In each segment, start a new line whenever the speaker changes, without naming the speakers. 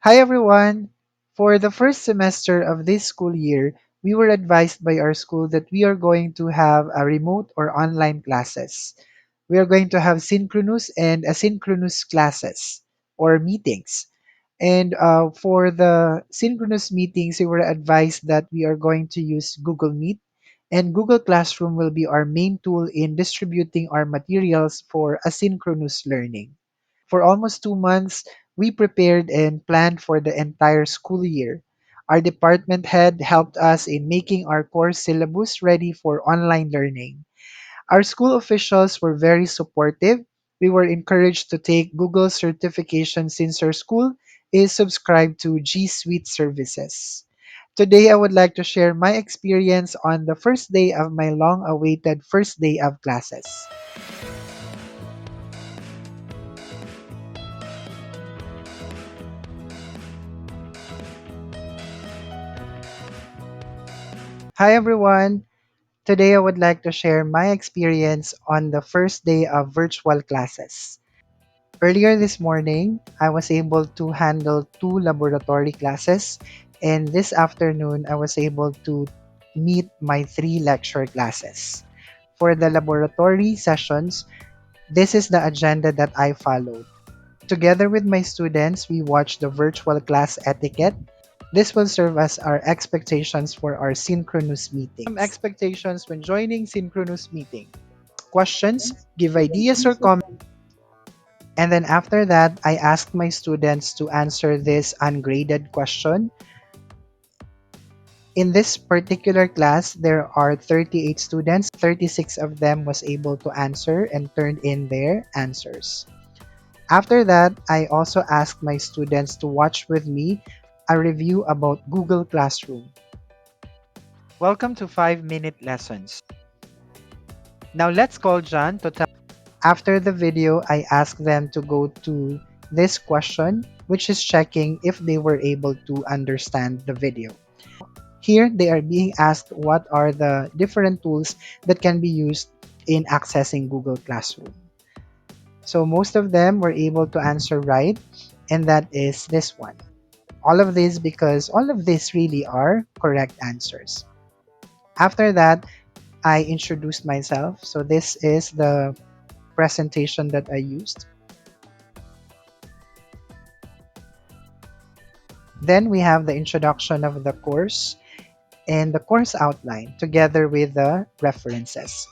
Hi everyone! For the first semester of this school year, we were advised by our school that we are going to have a remote or online classes. We are going to have synchronous and asynchronous classes or meetings. And for the synchronous meetings, we were advised that we are going to use Google Meet, and Google Classroom will be our main tool in distributing our materials for asynchronous learning. For almost 2 months, we prepared and planned for the entire school year. Our department head helped us in making our course syllabus ready for online learning. Our school officials were very supportive. We were encouraged to take Google certification since our school is subscribed to G Suite services. Today, I would like to share my experience on the first day of my long awaited first day of classes. Hi, everyone. Today, I would like to share my experience on the first day of virtual classes. Earlier this morning, I was able to handle two laboratory classes, and this afternoon, I was able to meet my three lecture classes. For the laboratory sessions, this is the agenda that I followed. Together with my students, we watched the virtual class Etiquette. This will serve as our expectations for our synchronous meetings. Some expectations when joining synchronous meeting. Questions, give ideas or comments, and then after that, I asked my students to answer this ungraded question. In this particular class, there are 38 students. 36 of them was able to answer and turned in their answers. After that, I also asked my students to watch with me a review about Google Classroom. Welcome to 5-minute lessons. Now let's call John to tell. After the video, I asked them to go to this question, which is checking if they were able to understand the video. Here, they are being asked what are the different tools that can be used in accessing Google Classroom. So most of them were able to answer right, and that is this one. All of this because all of these really are correct answers. After that, I introduced myself. So this is the presentation that I used. Then we have the introduction of the course and the course outline together with the references.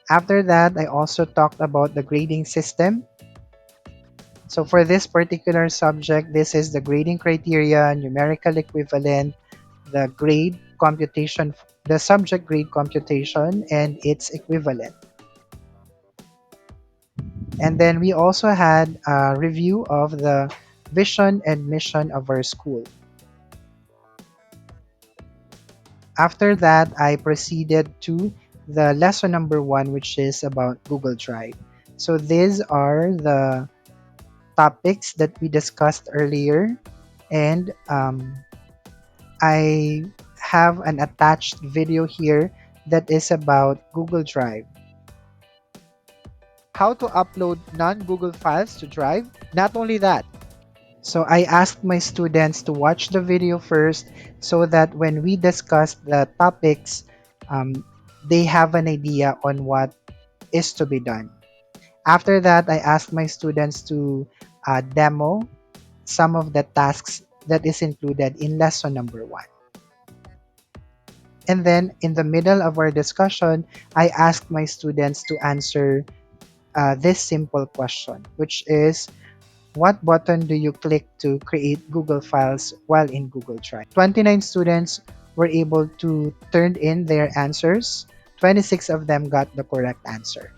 After that, I also talked about the grading system. So for this particular subject, this is the grading criteria, numerical equivalent, the grade computation, the subject grade computation, and its equivalent. And then we also had a review of the vision and mission of our school. After that, I proceeded to the lesson number one, which is about Google Drive. So these are the topics that we discussed earlier, and I have an attached video here that is about Google Drive. How to upload non-Google files to Drive. Not only that, so I asked my students to watch the video first so that when we discuss the topics, they have an idea on what is to be done. After that, I asked my students to demo some of the tasks that is included in lesson number one. And then in the middle of our discussion, I asked my students to answer this simple question, which is, what button do you click to create Google Files while in Google Drive? 29 students were able to turn in their answers. 26 of them got the correct answer.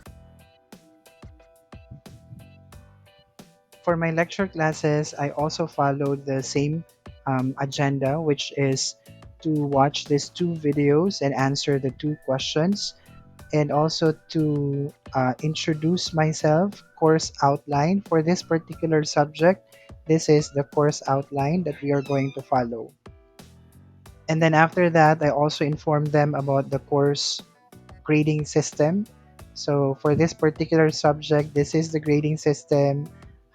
For my lecture classes, I also followed the same agenda, which is to watch these two videos and answer the two questions, and also to introduce myself, course outline for this particular subject. This is the course outline that we are going to follow. And then after that, I also informed them about the course grading system. So for this particular subject, this is the grading system,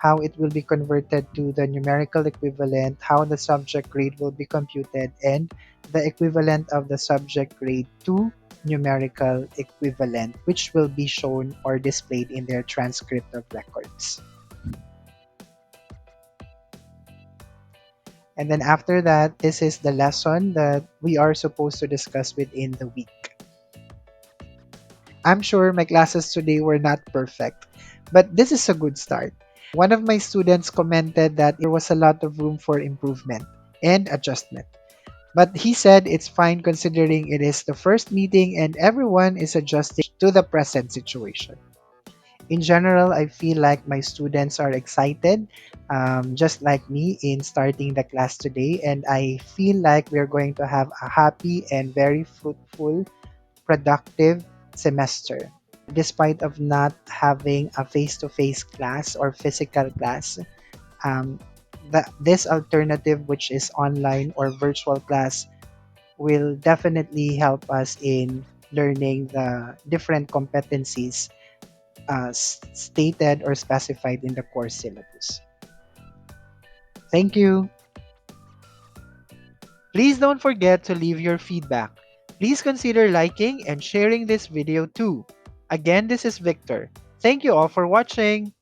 how it will be converted to the numerical equivalent, how the subject grade will be computed, and the equivalent of the subject grade to numerical equivalent, which will be shown or displayed in their transcript of records. And then after that, this is the lesson that we are supposed to discuss within the week. I'm sure my classes today were not perfect, but this is a good start. One of my students commented that there was a lot of room for improvement and adjustment. But he said it's fine considering it is the first meeting and everyone is adjusting to the present situation. In general, I feel like my students are excited, just like me, in starting the class today. And I feel like we're going to have a happy and very fruitful, productive semester. Despite of not having a face-to-face class or physical class, um, this alternative, which is online or virtual class, will definitely help us in learning the different competencies stated or specified in the course syllabus. Thank you. Please don't forget to leave your feedback. Please consider liking and sharing this video too. Again, this is Victor. Thank you all for watching.